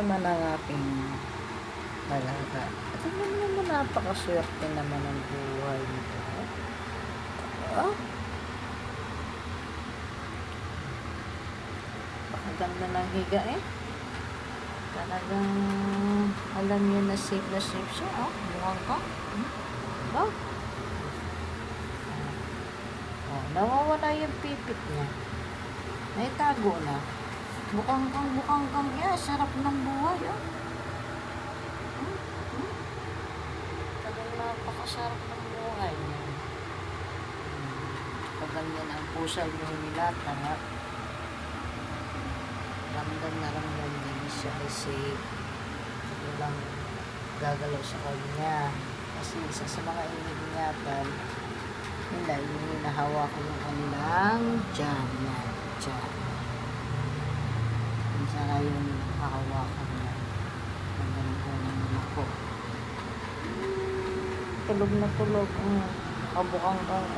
naman ang aking alaga. At tingnan mo naman, napakaswerte naman ang buhay nito. Ah, pakaganda ng higa eh. Talagang alam niyo na safe siya. Oh, mukhang ka. Ba? Oh, nawawala yung pipit niya. Naitago na. Bukang kang, yeah, sarap ng buhay, oh. Talagang napakasarap ng buhay niya. Pag ganyan ang pusa niyo nilata, ha? Ramdam na ramdam din siya kasi walang gagalaw sa kanya. Kasi isa sa mga iningatan nila, yung hinahawa ko ng kanilang dyan. Dyan. Kung saka yung nakahawakan niya. Ang ganun naman ako. Tulog na tulog. Kabukang kang